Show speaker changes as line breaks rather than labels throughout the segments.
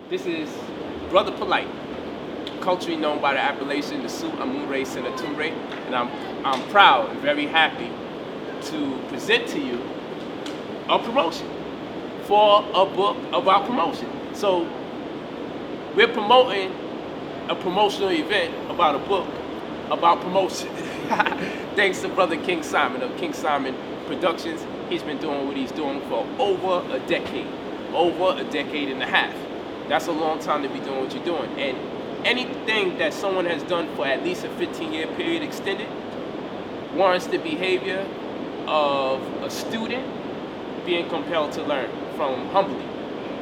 This is Brother Polite, culturally known by the appellation the Su Amure Senatumbre, and I'm proud and very happy to present to you a promotion for a book about promotion. So we're promoting a promotional event about a book about promotion. Thanks to Brother King Simon of King Simon Productions. He's been doing what he's doing for over a decade and a half. That's a long time to be doing what you're doing. And anything that someone has done for at least a 15-year period extended warrants the behavior of a student being compelled to learn from humbly.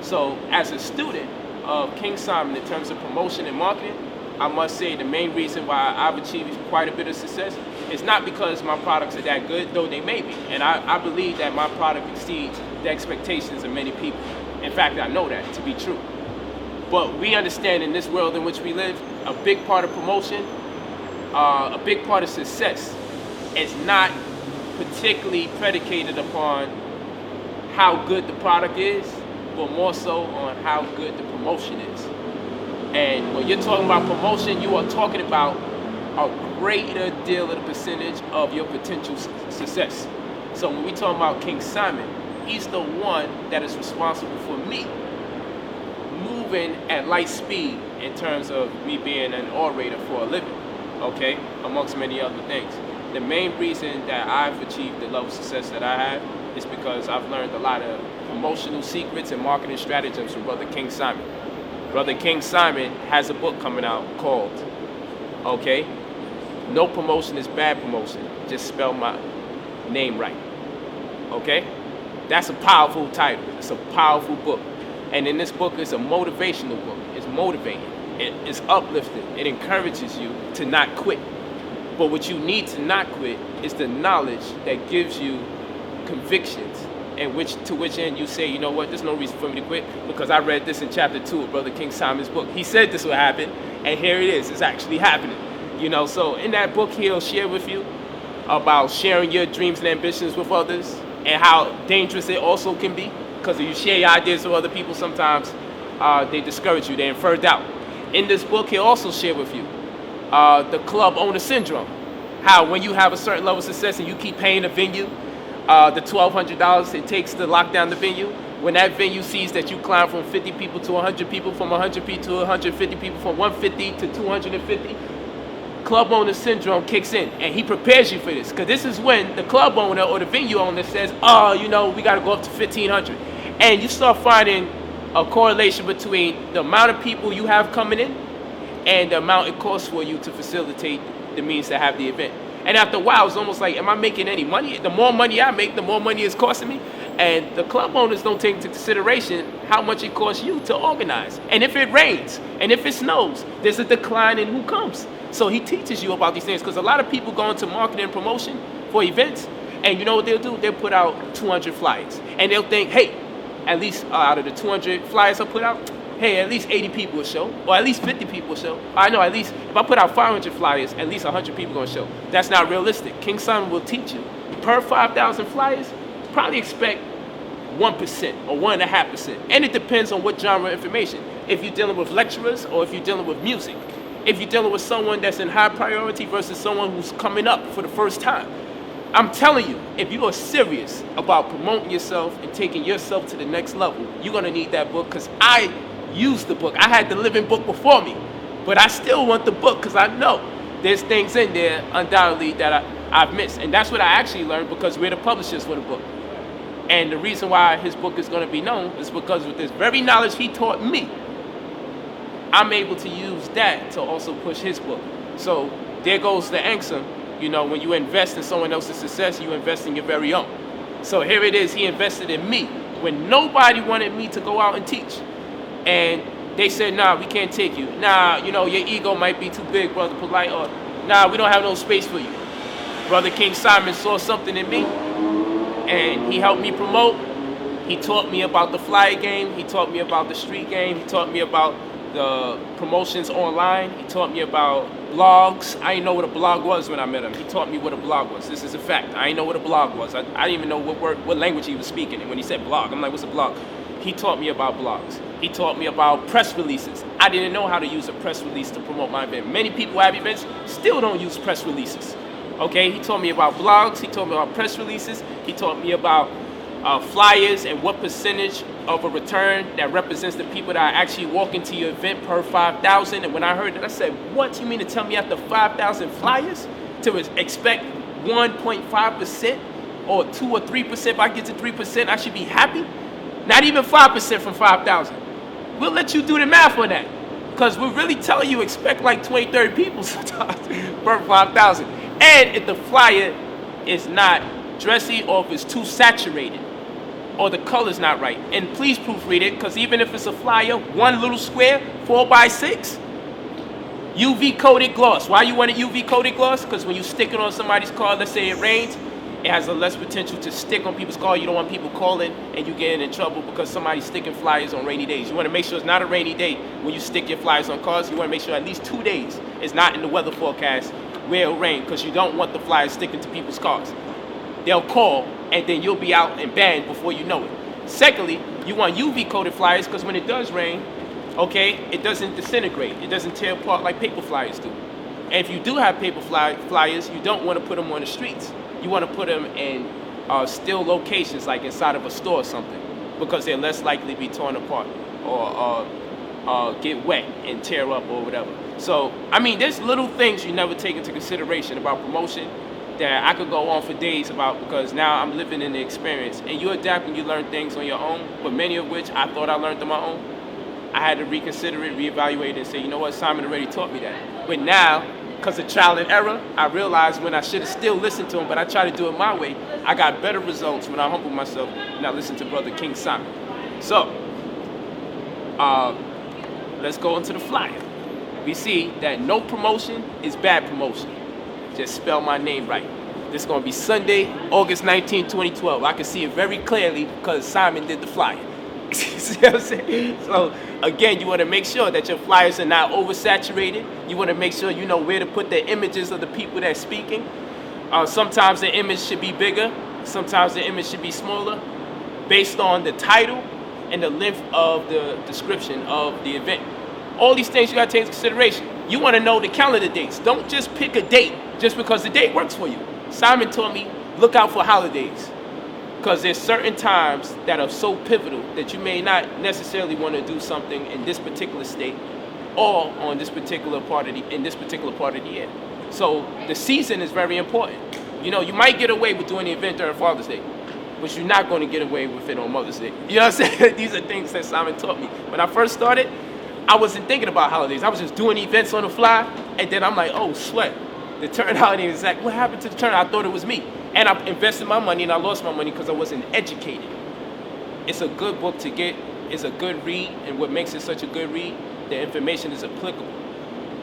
So as a student of King Simon in terms of promotion and marketing, I must say the main reason why I've achieved quite a bit of success is not because my products are that good, though they may be. And I believe that my product exceeds the expectations of many people. In fact, I know that to be true. But we understand in this world in which we live, a big part of promotion, a big part of success is not particularly predicated upon how good the product is, but more so on how good the promotion is. And when you're talking about promotion, you are talking about a greater deal of the percentage of your potential success. So when we talk about King Simon, he's the one that is responsible for me moving at light speed in terms of me being an orator for a living, okay, amongst many other things. The main reason that I've achieved the level of success that I have is because I've learned a lot of promotional secrets and marketing stratagems from Brother King Simon. Brother King Simon has a book coming out called, okay, No Promotion is Bad Promotion, just spell my name right, okay? That's a powerful title, it's a powerful book. And in this book, it's a motivational book. It's motivating, it's uplifting, it encourages you to not quit. But what you need to not quit is the knowledge that gives you convictions, and to which end you say, you know what, there's no reason for me to quit because I read this in chapter 2 of Brother King Simon's book. He said this would happen, and here it is, it's actually happening. You know, so in that book, he'll share with you about sharing your dreams and ambitions with others and how dangerous it also can be. Because if you share your ideas with other people, sometimes they discourage you, they infer doubt. In this book, he'll also share with you the club owner syndrome. How when you have a certain level of success and you keep paying the venue, the $1,200 it takes to lock down the venue, when that venue sees that you climb from 50 people to 100 people, from 100 people to 150 people, from 150 to 250, club owner syndrome kicks in, and he prepares you for this, because this is when the club owner or the venue owner says, oh, you know, we got to go up to 1,500. And you start finding a correlation between the amount of people you have coming in and the amount it costs for you to facilitate the means to have the event. And after a while, it's almost like, am I making any money? The more money I make, the more money it's costing me. And the club owners don't take into consideration how much it costs you to organize. And if it rains, and if it snows, there's a decline in who comes. So he teaches you about these things, because a lot of people go into marketing and promotion for events, and you know what they'll do? They'll put out 200 flyers. And they'll think, hey, at least out of the 200 flyers I put out, hey, at least 80 people will show, or at least 50 people will show. I know at least, if I put out 500 flyers, at least 100 people are going to show. That's not realistic. King Simon will teach you. Per 5,000 flyers, probably expect 1% or 1.5%. And it depends on what genre of information. If you're dealing with lecturers or if you're dealing with music. If you're dealing with someone that's in high priority versus someone who's coming up for the first time. I'm telling you, if you are serious about promoting yourself and taking yourself to the next level, you're going to need that book, because I used the book. I had the living book before me, but I still want the book because I know there's things in there undoubtedly that I've missed. And that's what I actually learned, because we're the publishers for the book. And the reason why his book is going to be known is because with this very knowledge he taught me, I'm able to use that to also push his book. So there goes the answer. You know, when you invest in someone else's success, you invest in your very own. So here it is, he invested in me when nobody wanted me to go out and teach. And they said, nah, we can't take you. Nah, you know, your ego might be too big, Brother Polite, or nah, we don't have no space for you. Brother King Simon saw something in me, and he helped me promote. He taught me about the flyer game. He taught me about the street game. He taught me about the promotions online. He taught me about blogs. I didn't know what a blog was when I met him. He taught me what a blog was. This is a fact. I didn't know what a blog was. I didn't even know what language he was speaking. And when he said blog, I'm like, what's a blog? He taught me about blogs. He taught me about press releases. I didn't know how to use a press release to promote my event. Many people who have events still don't use press releases. Okay, he taught me about blogs. He taught me about press releases. He taught me about flyers and what percentage of a return that represents the people that are actually walking to your event per 5,000. And when I heard that, I said, what? You mean to tell me after 5,000 flyers to expect 1.5% or 2 or 3%? If I get to 3%, I should be happy? Not even 5% from 5,000. We'll let you do the math on that. Because we're really telling you expect like 20, 30 people sometimes per 5,000. And if the flyer is not dressy or if it's too saturated or the color's not right. And please proofread it, because even if it's a flyer, one little square, 4x6, UV coated gloss. Why you want a UV coated gloss? Because when you stick it on somebody's car, let's say it rains, it has a less potential to stick on people's car. You don't want people calling and you getting in trouble because somebody's sticking flyers on rainy days. You want to make sure it's not a rainy day when you stick your flyers on cars. You want to make sure at least 2 days it's not in the weather forecast where it'll rain, because you don't want the flyers sticking to people's cars. They'll call and then you'll be out and banned before you know it. Secondly, you want UV coated flyers because when it does rain, okay, it doesn't disintegrate. It doesn't tear apart like paper flyers do. And if you do have paper flyers, you don't want to put them on the streets. You want to put them in still locations, like inside of a store or something, because they're less likely to be torn apart or get wet and tear up or whatever. So, I mean, there's little things you never take into consideration about promotion that I could go on for days about, because now I'm living in the experience. And you adapt and you learn things on your own, but many of which I thought I learned on my own. I had to reconsider it, reevaluate it, and say, you know what, Simon already taught me that. But now, because of trial and error, I realized when I should have still listened to him, but I tried to do it my way, I got better results when I humbled myself and I listened to Brother King Simon. So, let's go into the flyer. We see that no promotion is bad promotion. Just spell my name right. This is going to be Sunday, August 19, 2012. I can see it very clearly because Simon did the flyer. See what I'm saying? So, again, you want to make sure that your flyers are not oversaturated. You want to make sure you know where to put the images of the people that's speaking. Sometimes the image should be bigger. Sometimes the image should be smaller, based on the title and the length of the description of the event. All these things you got to take into consideration. You want to know the calendar dates. Don't just pick a date just because the date works for you. Simon told me, look out for holidays, because there's certain times that are so pivotal that you may not necessarily want to do something in this particular state or on this particular part of the year. So the season is very important. You know, you might get away with doing the event during Father's Day, but you're not going to get away with it on Mother's Day. You know what I'm saying? These are things that Simon taught me. When I first started, I wasn't thinking about holidays. I was just doing events on the fly, and then I'm like, oh, sweat. The turn holiday is like, what happened to the turn? I thought it was me. And I invested my money, and I lost my money because I wasn't educated. It's a good book to get. It's a good read, and what makes it such a good read, the information is applicable.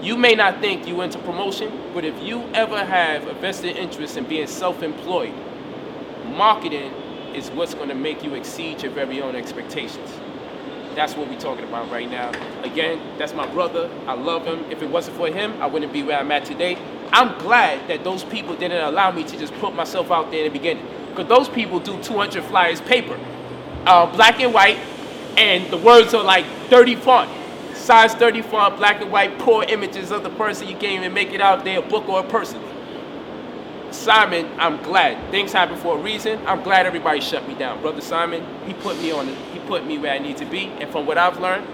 You may not think you into promotion, but if you ever have a vested interest in being self-employed, marketing is what's going to make you exceed your very own expectations. That's what we're talking about right now. Again, that's my brother. I love him. If it wasn't for him, I wouldn't be where I'm at today. I'm glad that those people didn't allow me to just put myself out there in the beginning, because those people do 200 flyers paper, black and white, and the words are like 30 font, size 30 font, black and white, poor images of the person. You can't even make it out there, a book or a person. Simon, I'm glad. Things happen for a reason. I'm glad everybody shut me down. Brother Simon, he put me on. He put me where I need to be. And from what I've learned,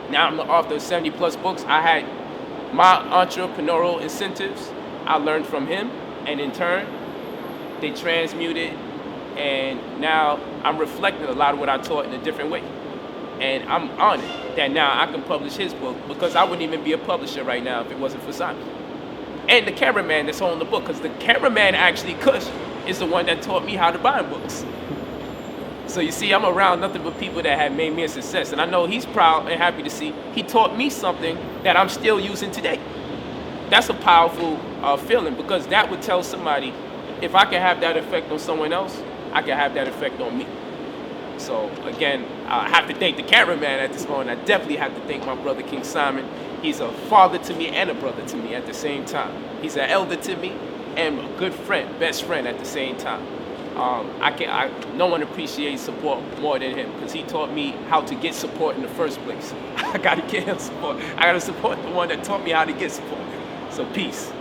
now I'm the author of 70 plus books. I had my entrepreneurial incentives. I learned from him, and in turn, they transmuted. And now I'm reflecting a lot of what I taught in a different way. And I'm honored that now I can publish his book, because I wouldn't even be a publisher right now if it wasn't for Simon. And the cameraman that's holding the book, because the cameraman actually, Kush, is the one that taught me how to bind books. So you see, I'm around nothing but people that have made me a success. And I know he's proud and happy to see he taught me something that I'm still using today. That's a powerful feeling, because that would tell somebody, if I can have that effect on someone else, I can have that effect on me. So again, I have to thank the cameraman at this moment. I definitely have to thank my brother King Simon. He's a father to me and a brother to me at the same time. He's an elder to me and a good friend, best friend at the same time. No one appreciates support more than him, because he taught me how to get support in the first place. I gotta get him support. I gotta support the one that taught me how to get support. So peace.